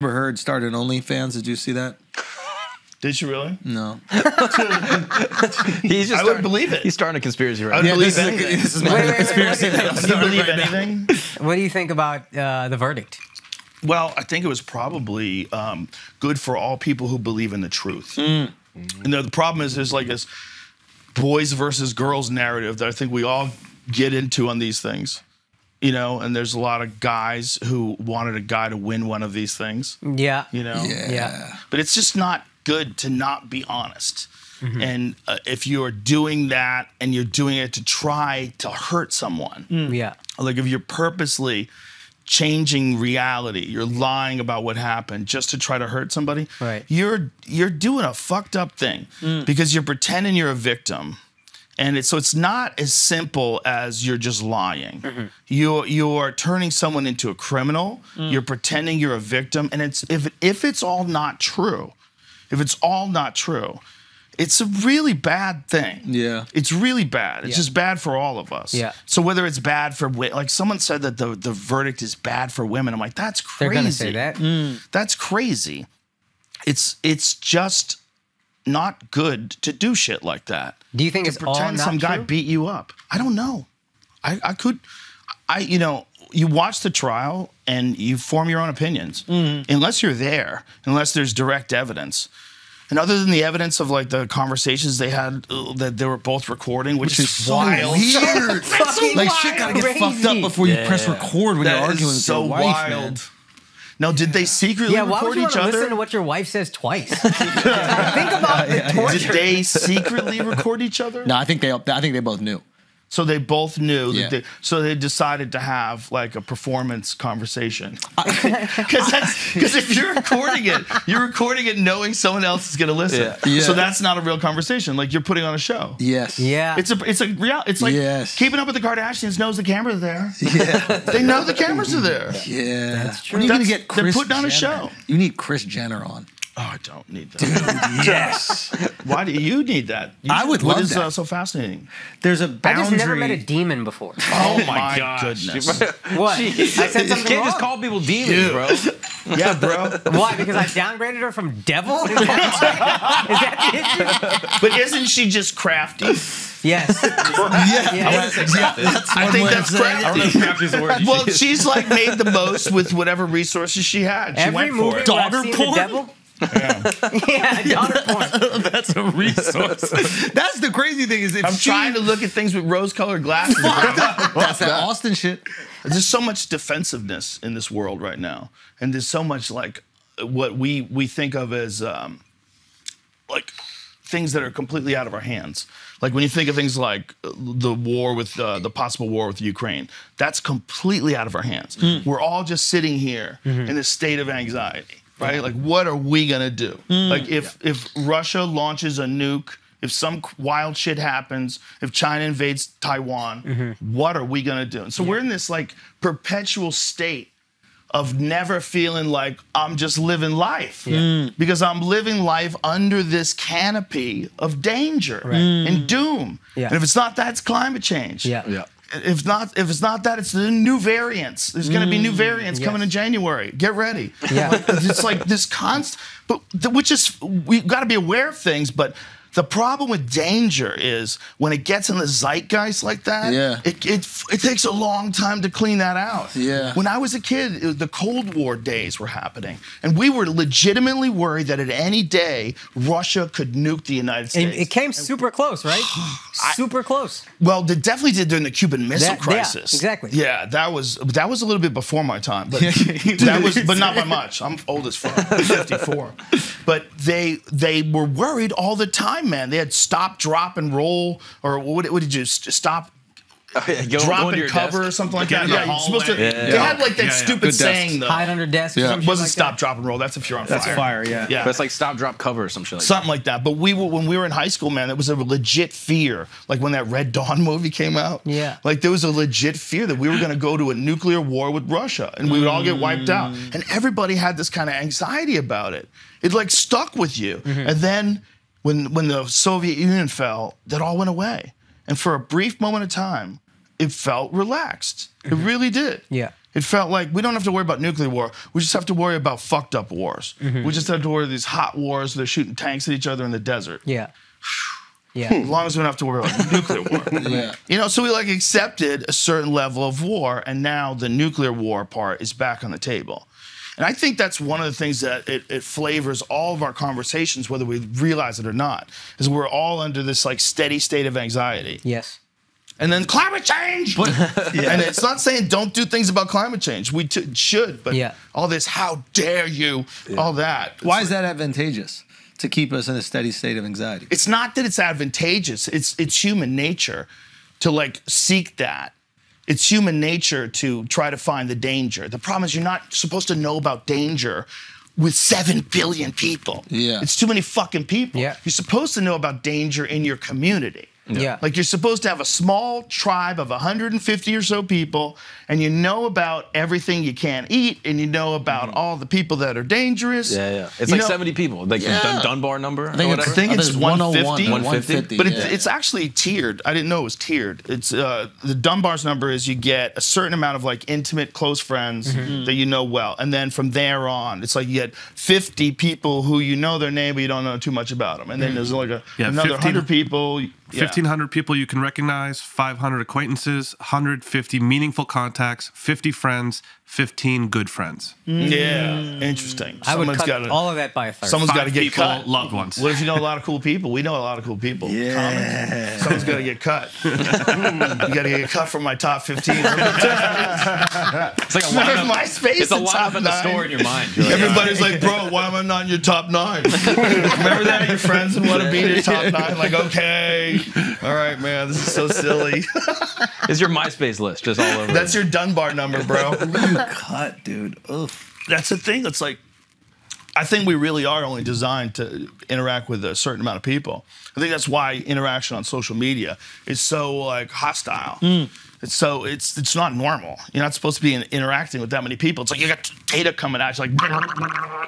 Amber Heard started OnlyFans. Did you see that? Did you really? No. I would believe it. He's starting a conspiracy right I would now. believe anything. This is my conspiracy. Do you believe anything? What do you think about the verdict? Well, I think it was probably good for all people who believe in the truth. And the problem is there's like this boys versus girls narrative that I think we all get into on these things. You know, and there's a lot of guys who wanted a guy to win one of these things. Yeah. You know? Yeah. But it's just not good to not be honest. And if you're doing that and you're doing it to try to hurt someone, Yeah. like if you're purposely changing reality, you're lying about what happened just to try to hurt somebody, Right. you're doing a fucked up thing because you're pretending you're a victim. And so it's not as simple as you're just lying. You're turning someone into a criminal. You're pretending you're a victim. And it's if it's all not true, it's a really bad thing. Yeah. It's really bad. It's just bad for all of us. Yeah. So whether it's bad for, like someone said that the verdict is bad for women. I'm like, that's crazy. They're gonna say that. That's crazy. It's just not good to do shit like that. Do you think To it's all pretend not some guy true? beat you up. I don't know. You watch the trial and you form your own opinions. Unless you're there, unless there's direct evidence. And other than the evidence of like the conversations they had that they were both recording, which is so wild. weird. Fucking Like shit gotta get crazy. fucked up before you press record when you're That arguing is with so your wife, wild. man. Now, did they secretly Yeah, why would record you want each to other? listen to what your wife says twice? Think about the torture. Did they secretly record each other? No, I think they both knew. So they both knew. Yeah. So they decided to have like a performance conversation. Because if you're recording it knowing someone else is going to listen. Yeah. Yeah. So that's not a real conversation. Like you're putting on a show. Yes. Yeah. It's like Yes. Keeping Up with the Kardashians knows the camera's there. Yeah. They know the cameras are there. Yeah. That's true. When are you gonna get They're Kris putting on a Jenner? show. You need Kris Jenner on. Oh, I don't need that. Yes. Why do you need that? I would love What is that. so fascinating? There's a I boundary. just never met a demon before. Oh my gosh. goodness. What? I said You something can't wrong? just call people demons, bro. Yeah, bro. Why? Because I downgraded her from devil? Is that the issue? But isn't she just crafty? Yes. Yeah. I think that's crafty. Crafty's the word. Well, she's like made the most with whatever resources she had. She Every went movie for it. where I've Daughter seen porn? the devil. Yeah, daughter porn. That's a resource. That's the crazy thing is if I'm trying to look at things with rose-colored glasses. That's that Austin shit. There's so much defensiveness in this world right now, and there's so much like what we think of as like things that are completely out of our hands. Like when you think of things like the war with the possible war with Ukraine, that's completely out of our hands. We're all just sitting here in a state of anxiety, right? Like, what are we gonna do? Like, if Russia launches a nuke, if some wild shit happens, if China invades Taiwan, what are we gonna do? And so we're in this like perpetual state of never feeling like I'm just living life. Because I'm living life under this canopy of danger and doom. Yeah. And if it's not that, it's climate change. Yeah. If it's not that, it's the new variants. There's going to be new variants coming in January. Get ready. Yeah. Like, it's like this constant, we've got to be aware of things, but the problem with danger is when it gets in the zeitgeist like that, it takes a long time to clean that out. Yeah. When I was a kid, the Cold War days were happening, and we were legitimately worried that at any day Russia could nuke the United States. And it came super close, right? Super close. Well, they definitely did during the Cuban Missile Crisis. Yeah, exactly. Yeah, that was a little bit before my time, but but not by much. I'm old as fuck. I'm 54. But they were worried all the time, man. They had stop, drop, and roll, or what did you stop? Drop and cover or something like that. Yeah, you're supposed to. They had like that stupid saying though. Hide under desk. Or Yeah. some It shit wasn't like stop, that. drop, and roll. That's if you're on fire. That's fire, yeah. Yeah. But it's like stop, drop, cover or some shit like that. Something like that. But when we were in high school, man, it was a legit fear. Like when that Red Dawn movie came out. Yeah. Like there was a legit fear that we were going to go to a nuclear war with Russia and we would all get wiped out. And everybody had this kind of anxiety about it. It like stuck with you. And then when the Soviet Union fell, that all went away. And for a brief moment of time, it felt relaxed. It really did. Yeah. It felt like we don't have to worry about nuclear war. We just have to worry about fucked up wars. We just have to worry about these hot wars. They're shooting tanks at each other in the desert. Yeah. Yeah. As long as we don't have to worry about nuclear war. Yeah. You know, so we like accepted a certain level of war, and now the nuclear war part is back on the table. And I think that's one of the things that it flavors all of our conversations, whether we realize it or not, is we're all under this like steady state of anxiety. Yes. And then climate change. And it's not saying don't do things about climate change. We should, but all this, how dare you, all that. Why is that advantageous? To keep us in a steady state of anxiety. It's not that it's advantageous. It's human nature to like seek that. It's human nature to try to find the danger. The problem is you're not supposed to know about danger with 7 billion people. Yeah. It's too many fucking people. Yeah. You're supposed to know about danger in your community. Yeah. Like you're supposed to have a small tribe of 150 or so people, and you know about everything you can't eat, and you know about all the people that are dangerous. Yeah, yeah. It's You like know- 70 people, like the Dunbar number. I think or it's, whatever. it's 150. 150. But yeah. it's actually tiered. I didn't know it was tiered. It's the Dunbar's number is you get a certain amount of like intimate, close friends that you know well, and then from there on, it's like you get 50 people who you know their name, but you don't know too much about them, and then there's like another 100 people. 1,500 people you can recognize, 500 acquaintances, 150 meaningful contacts, 50 friends, 15 good friends. Yeah, interesting. I would Someone's cut gotta- all of that by a third. Someone's got to 5 get people, cut. loved ones. What if you know a lot of cool people? We know a lot of cool people. Yeah. Comics. Someone's got to get cut. You got to get cut from my top 15. It's like a lineup. MySpace. It's a in lineup top in the 9. store in your mind. You're like, Everybody's like, bro, why am I not in your top 9? Remember that? Your friends and want to be in your top 9? Like, okay. All right, man. This is so silly. it's your MySpace list, just all over. That's your Dunbar number, bro. cut, dude. Ugh. That's the thing. It's like, I think we really are only designed to interact with a certain amount of people. I think that's why interaction on social media is so like hostile. It's not normal. You're not supposed to be interacting with that many people. It's like you got data coming at you, like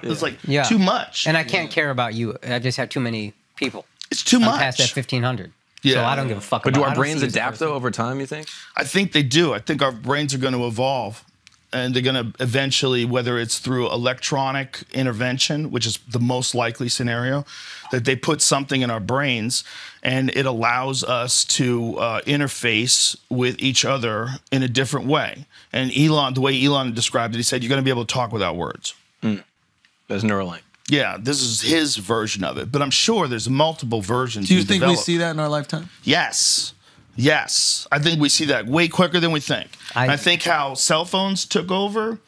it's like too much. And I can't care about you. I just have too many people. It's too I'm much. past that 1,500. Yeah. So I don't give a fuck But about do I our don't brains see you as a adapt, person. though, over time, you think? I think they do. I think our brains are going to evolve. And they're going to eventually, whether it's through electronic intervention, which is the most likely scenario, that they put something in our brains and it allows us to interface with each other in a different way. And Elon, the way Elon described it, he said, you're going to be able to talk without words. There's Neuralink. Yeah, this is his version of it. But I'm sure there's multiple versions. Do you he's think we developed. see that in our lifetime? Yes. Yes. I think we see that way quicker than we think. I think how cell phones took over,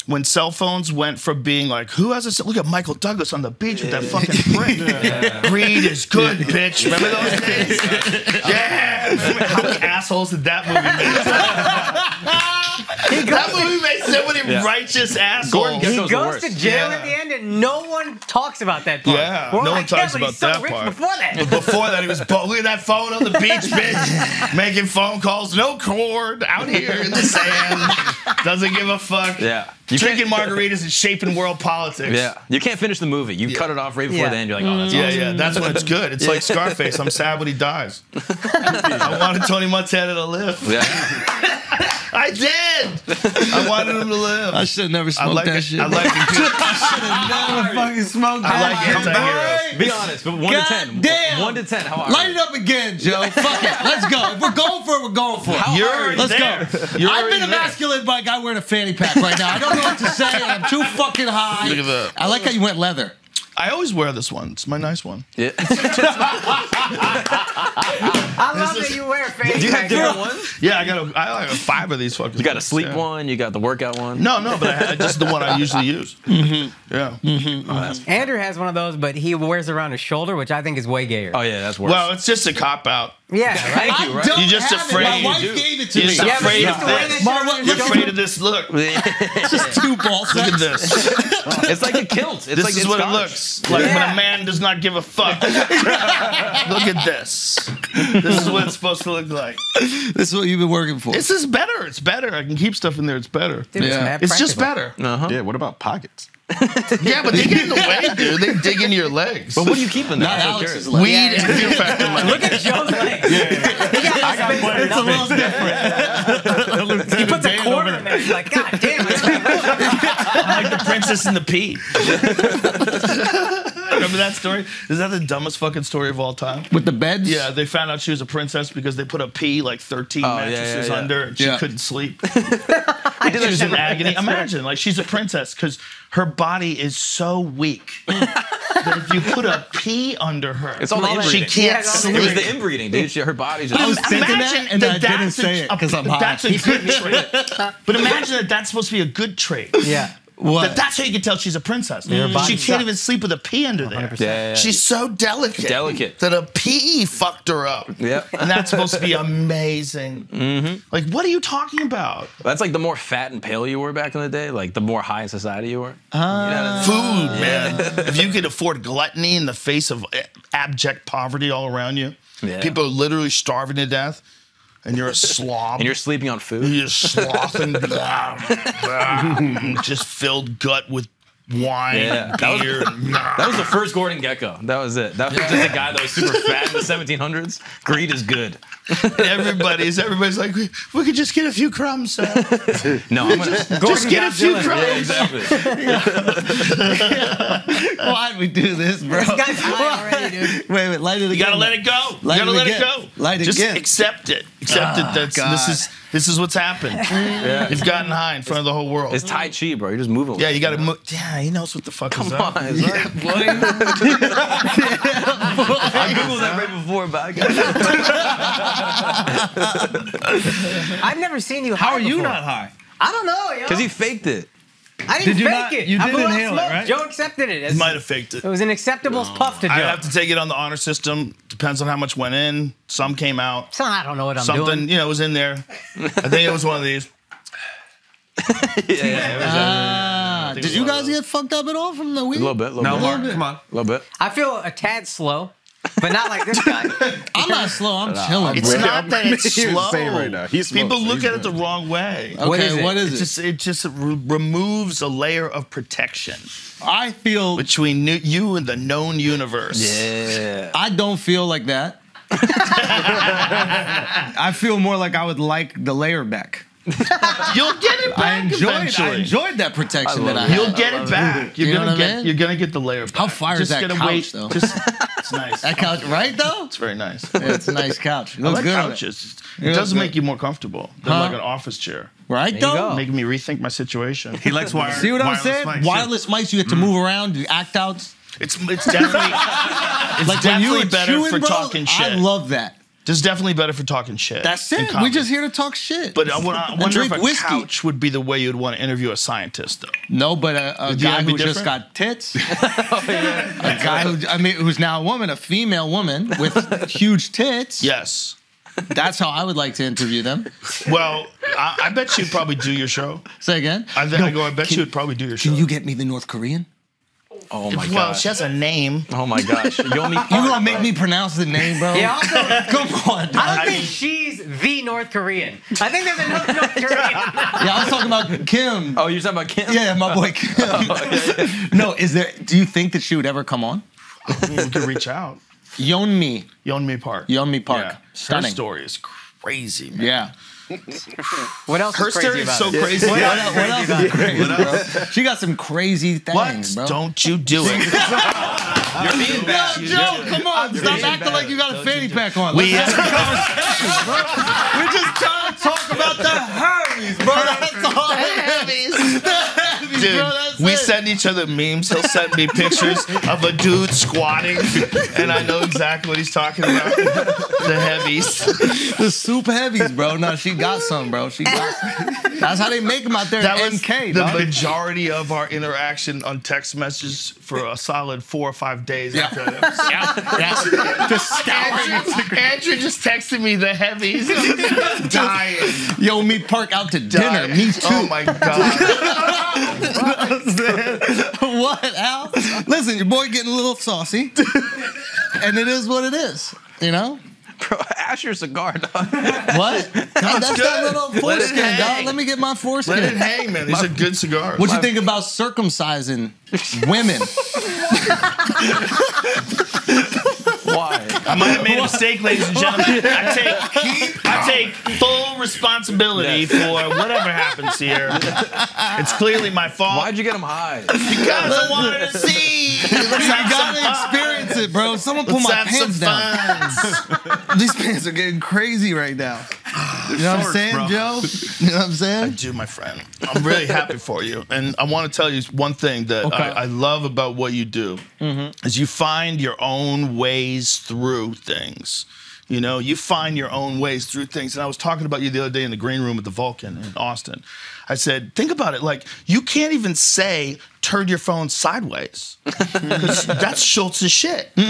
when cell phones went from being like, who has a cell? Look at Michael Douglas on the beach with that fucking brick. Greed is good, bitch. Remember those days? Yeah. Remember how many assholes did that movie make? That movie made so many righteous assholes. Gordon He Gekko's the goes worst. to jail Yeah. at the end, and no one talks about that part. Yeah, We're no like, one talks but about he's so that rich part. Before that, Before that, he was look at that phone on the beach, bitch, making phone calls, no cord, out here in the sand, doesn't give a fuck. Yeah. You Drinking can't- margaritas and shaping world politics. Yeah. You can't finish the movie. You cut it off right before Yeah. the end. You're like, oh, that's Yeah, awesome. yeah, that's when it's good. It's like Scarface. I'm sad when he dies. I wanted Tony Montana to live. Yeah. I did. I wanted him to live. I should have never smoked that shit. I like never fucking smoked I like that. anti-heroes. Be honest, but 1 to 10. God damn. 1 to 10, how are Light you? it up again, Joe. Fuck it. Let's go. If we're going for it, we're going for it. You're already Let's there. go. You're I've already been there. emasculated by a guy wearing a fanny pack right now. I don't know what to say. I'm too fucking high. Look at that. I like how you went leather. I always wear this one. It's my nice one. Yeah. I love that you wear a fanny Do you have pack. different ones? Yeah, I have 5 of these fuckers. You got a sleep one, you got the workout one. No, but just the one I usually use. Yeah. Andrew has one of those, but he wears it around his shoulder, which I think is way gayer. Oh, yeah, that's worse. Well, it's just a cop out. Yeah, right? Thank you, right? Don't You're just have it. afraid My you wife do. gave it to You're me. just Yeah, but afraid you of have to wear this. that shit around You're your afraid of this look. Just 2 balls. Look at this. It's like a kilt. It's This like is it's what it Scottish. looks like when a man does not give a fuck. Look at this. This is what it's supposed to look like. This is what you've been working for. This is better. It's better. I can keep stuff in there. It's better. Dude, Yeah. mad It's just practical. better. Yeah, what about pockets? Yeah, but they get in the way, dude. They dig into your legs. But what are you keeping Not there? I'm so Alex's curious. leg. Weed and fear factor money. Look at Joe's legs. He got It's a little different. He puts a quarter in there. He's like, God damn. Princess in the Pea. Remember that story? Is that the dumbest fucking story of all time? With the beds? Yeah, they found out she was a princess because they put a pea like 13 mattresses under and she couldn't sleep. She was in agony. Imagine, like, she's a princess because her body is so weak that if you put a pea under her, It's all the she inbreeding. can't sleep. It was the inbreeding, dude. Her body's I was just. thinking that, and I didn't say it because I'm high. That's a good trait. But imagine that that's supposed to be a good trait. Yeah. What? That's how you can tell she's a princess. She body can't sucks. even sleep with a pea under there. Yeah. She's so delicate. That a pea fucked her up. Yep. And that's supposed to be amazing. Like, what are you talking about? That's like the more fat and pale you were back in the day, like the more high in society you were. Food, man. If you could afford gluttony in the face of abject poverty all around you, people are literally starving to death, and you're a slob. And you're sleeping on food. You're just sloughing, just filled gut with wine, and beer. That was the first Gordon Gekko. That was it. That was just a guy that was super fat in the 1700s. Greed is good. Everybody's like, we could just get a few crumbs. No, I'm gonna Just get a few crumbs. Yeah, exactly. Why'd we do this, bro? This guy's high already, dude. Wait, light it again. You gotta let it go. You Light gotta it let it again. go. Light it Just again. accept it. Accept it. This is what's happened. You've gotten high in front of the whole world. It's Tai Chi, bro. You're just moving. Yeah, you gotta move. Yeah, he knows what the fuck is up. Come on, I googled that right before, but I got I've never seen you high How are you before. not high? I don't know, yo. because he faked it. I didn't Did you fake not- it. you I did blew out inhale it, smoke. right? Joe accepted it. He might have faked it. It was an acceptable puff to Joe. I'd have to take it on the honor system. Depends on how much went in. Some came out. So I don't know what I'm Something, doing. was in there. I think it was one of these. Did you guys get fucked up at all from the weed? A little bit. No, A Mark, come on. little bit. I feel a tad slow, but not like this guy. I'm not slow. I'm chilling. It's bro. not that it's He was slow. saying right now, he smokes, People so look he's at it the wrong way. Okay, what is It just removes a layer of protection I feel. between you and the known universe. Yeah. I don't feel like that. I feel more like I would like the layer back. You'll get it back eventually. I enjoyed that protection that I had. You'll get it back. You're You know gonna what I get. mean? You're gonna get the layer back. How fire is Just that gotta couch, wait. though? It's nice. That couch, right though? It's very nice. Yeah, it's a nice couch. It I looks like good on it. couches. Yeah, It does good. make you more comfortable than like an office chair. Right There you though? go. Making me rethink my situation. He likes See what I'm wireless saying? mics, Wireless mics, you get to move around, do act outs. It's definitely Like when you definitely were better chewing, for bro, talking shit. I love that. It's definitely better for talking shit. That's in it. We comedy. just here to talk shit. But I wonder drink if a whiskey. couch would be the way you'd want to interview a scientist, though. No, but a Would guy that be who just different? got tits. A guy who's now a woman, a female woman with huge tits. Yes. That's how I would like to interview them. Well, I bet you'd probably do your show. Say again. I bet you would probably do your show. Can you get me the North Korean? Oh my Well, gosh. she has a name. Oh my gosh. You owe me. You gonna make me pronounce the name, bro? Yeah, also, Come on, dog. I don't think she's the North Korean. I think there's another North Korean. Yeah, I was talking about Kim. Oh, you're talking about Kim? Yeah, my boy Kim. No, do you think that she would ever come on? We could reach out. Yeonmi. Yeonmi Park. Yeonmi Park. Yeah. Her Stunning. story is crazy, man. Yeah. What else Her is crazy story is about so it? crazy. What else is crazy, bro? She got some crazy things, What? bro. Don't you do it. You're being bad. Joe, come on. Stop being acting bad. like you got a fanny pack on. We Let's have a conversation, bro. We're just trying to talk about the Hermes, bro. That's all. The Hermes, Dude, bro. That's we it. send each other memes. He'll send me pictures of a dude squatting, and I know exactly what he's talking about. The heavies. The soup heavies, bro. No, she got some, bro. She got some. That's how they make them out there That in was MK, the dog. majority of our interaction on text messages for a solid 4 or 5 days after that. Andrew just texted me the heavies. I'm dying. Yo, me Park out to dinner. Dying. Me too. Oh my god. What, Al? Listen, your boy getting a little saucy. And it is what it is, you know? Bro, ash your cigar, dog. What? That's that good. little foreskin, hang. dog. Let me get my foreskin. Let it hang, man. These are good cigars. What you think about circumcising women? Why? I might have made a mistake, ladies and gentlemen. I to take full responsibility for whatever happens here. It's clearly my fault. Why'd you get him high? Because I wanted to see. You gotta experience it, bro. Someone pull my pants down. These pants are getting crazy right now. You know what I'm saying, bro. Joe? You know what I'm I saying? do, my friend. I'm really happy for you. And I want to tell you one thing that I love about what you do is you find your own ways through things. You know, you find your own ways through things. And I was talking about you the other day in the green room at the Vulcan in Austin. I said, think about it. Like, you can't even say, turn your phone sideways. Because that's Schultz's shit. When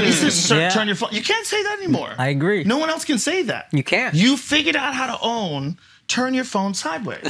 he says, turn your phone, you can't say that anymore. I agree. No one else can say that. You can't. You figured out how to own, turn your phone sideways.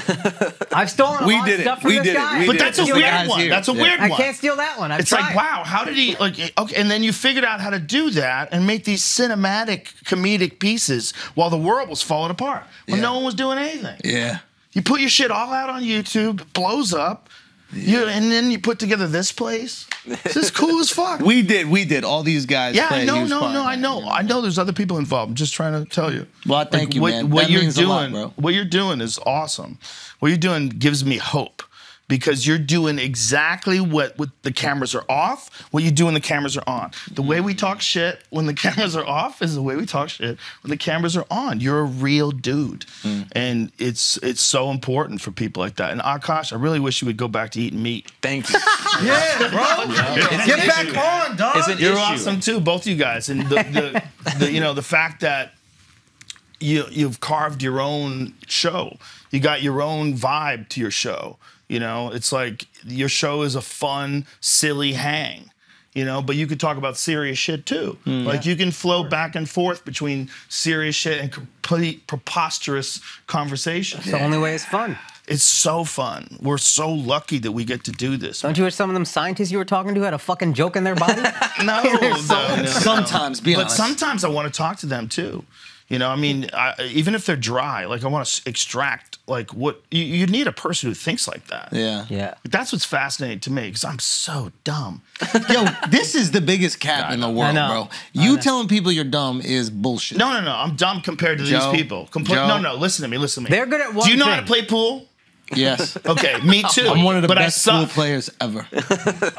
I've stolen a lot of stuff from this guy. But that's a weird one. That's a weird one. I can't steal that one. It's like, wow, how did he, like, okay, and then you figured out how to do that and make these cinematic, comedic pieces while the world was falling apart, when no one was doing anything. Yeah. You put your shit all out on YouTube, it blows up, and then you put together this place. This is cool as fuck. We did. All these guys. Yeah, played. I know there's other people involved. I'm just trying to tell you. Well, thank you, man. What That you're means doing, a lot, bro. what you're doing is awesome. What you're doing gives me hope. Because you're doing exactly what the cameras are off, what you do when the cameras are on. The way we talk shit when the cameras are off is the way we talk shit when the cameras are on. You're a real dude. And it's so important for people like that. And Akash, I really wish you would go back to eating meat. Thank you. Yeah, bro. Get back on, dog. It's an You're issue. awesome too, both of you guys. And the fact that you've carved your own show. You got your own vibe to your show. You know, it's like your show is a fun, silly hang, you know, but you could talk about serious shit too. Like you can flow back and forth between serious shit and complete preposterous conversation. It's the only way it's fun. It's so fun. We're so lucky that we get to do this. Don't you wish some of them scientists you were talking to had a fucking joke in their body? No. Sometimes, be But honest. sometimes I want to talk to them too. You know, I mean, even if they're dry, like I want to extract, like what you need a person who thinks like that. Yeah. Yeah. That's what's fascinating to me because I'm so dumb. Yo, this is the biggest cap in the world, know. bro. You telling people you're dumb is bullshit. No. I'm dumb compared to Joe, these people. Joe. No. Listen to me. They're good at one Do you know how thing. to play pool? Yes. Okay, me too. I'm one of the but best I pool suck. players ever.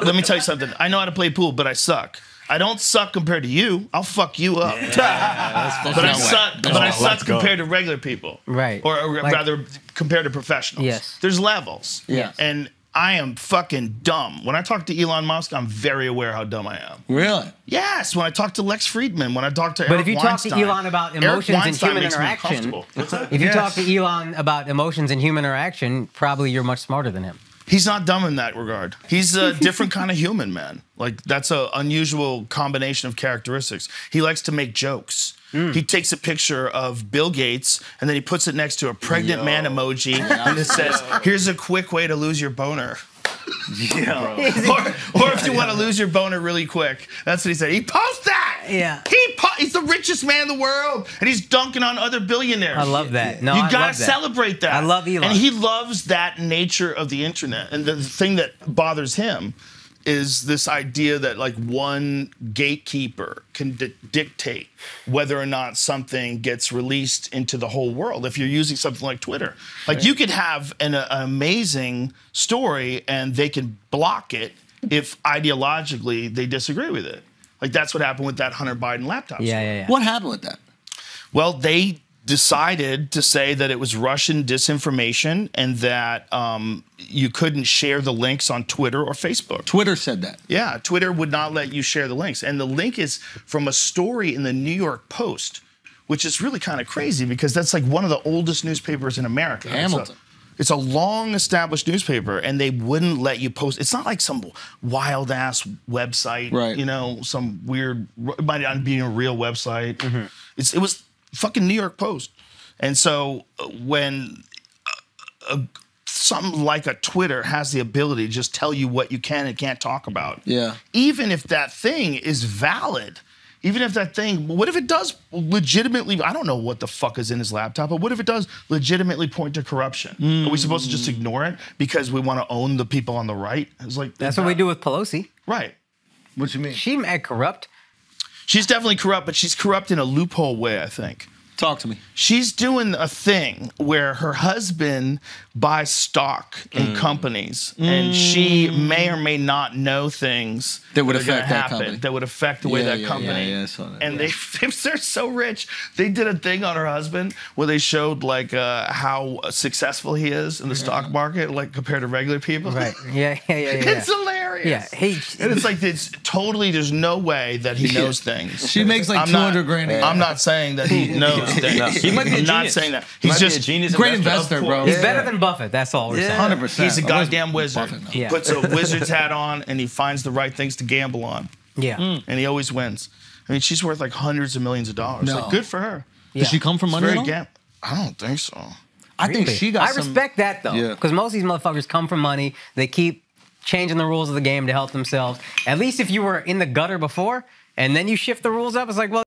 Let me tell you something. I know how to play pool, but I suck. I don't suck compared to you. I'll fuck you up. But I suck. But I suck compared to regular people. Right. Or Like- rather, compared to professionals. Yes. There's levels. Yeah. And I am fucking dumb. When I talk to Elon Musk, I'm very aware how dumb I am. Really? Yes. When I talk to Lex Friedman, when I talk to But Eric if you talk to Weinstein, Elon about Eric emotions and Weinstein human makes me interaction, uncomfortable. What's that? if you talk to Elon about emotions and human interaction, probably you're much smarter than him. He's not dumb in that regard. He's a different kind of human, man. Like, that's an unusual combination of characteristics. He likes to make jokes. He takes a picture of Bill Gates, and then he puts it next to a pregnant man emoji, and it says, here's a quick way to lose your boner. Or if you want to lose your boner really quick, that's what he said. He posts that. Yeah. He's the richest man in the world, and he's dunking on other billionaires. I love that. No, You I gotta love that. celebrate that. I love Elon. And he loves that nature of the internet. And the thing that bothers him is this idea that like one gatekeeper can dictate whether or not something gets released into the whole world. If you're using something like Twitter, like you could have an amazing story and they can block it if ideologically they disagree with it. Like that's what happened with that Hunter Biden laptop. Yeah. What happened with that? Well, they decided to say that it was Russian disinformation and that you couldn't share the links on Twitter or Facebook. Twitter said that. Yeah, Twitter would not let you share the links. And the link is from a story in the New York Post, which is really kind of crazy because that's like one of the oldest newspapers in America. Hamilton. It's a long established newspaper and they wouldn't let you post. It's not like some wild ass website, Right. you know, some weird, it might not be a real website. It was fucking New York Post. And so when something like a Twitter has the ability to just tell you what you can and can't talk about, Yeah. even if that thing is valid, even if that thing, what if it does legitimately, I don't know what the fuck is in his laptop, but what if it does legitimately point to corruption? Are we supposed to just ignore it because we want to own the people on the right? It's like That's what we do with Pelosi. Right. What you mean? She mad corrupt. She's definitely corrupt, but she's corrupt in a loophole way, I think. Talk to me. She's doing a thing where her husband buys stock in companies, and she may or may not know things That would are gonna affect that happen, company. that would affect the way that company. Yeah, I saw that. And they're so rich. They did a thing on her husband where they showed like how successful he is in the stock market, like compared to regular people. Right. Yeah. It's hilarious. Yeah. And it's like it's totally. There's no way that he knows things. She makes like I'm not- 200 grand. a year. I'm not saying that he knows things. No, he might be a I'm not genius. saying that. He He's might be just a genius great investor, investor, bro. He's better than Buffett. That's all we're saying. 100%. He's a goddamn wizard. Buffett, no. Yeah. Puts a wizard's hat on and he finds the right things to gamble on, Yeah. and he always wins. I mean, she's worth like hundreds of millions of dollars. No. Like, good for her. Does she come from It's money? very at all? I don't think so. I think Really? she got I some. respect that though, Yeah. because most of these motherfuckers come from money. They keep changing the rules of the game to help themselves. At least if you were in the gutter before and then you shift the rules up, it's like, well,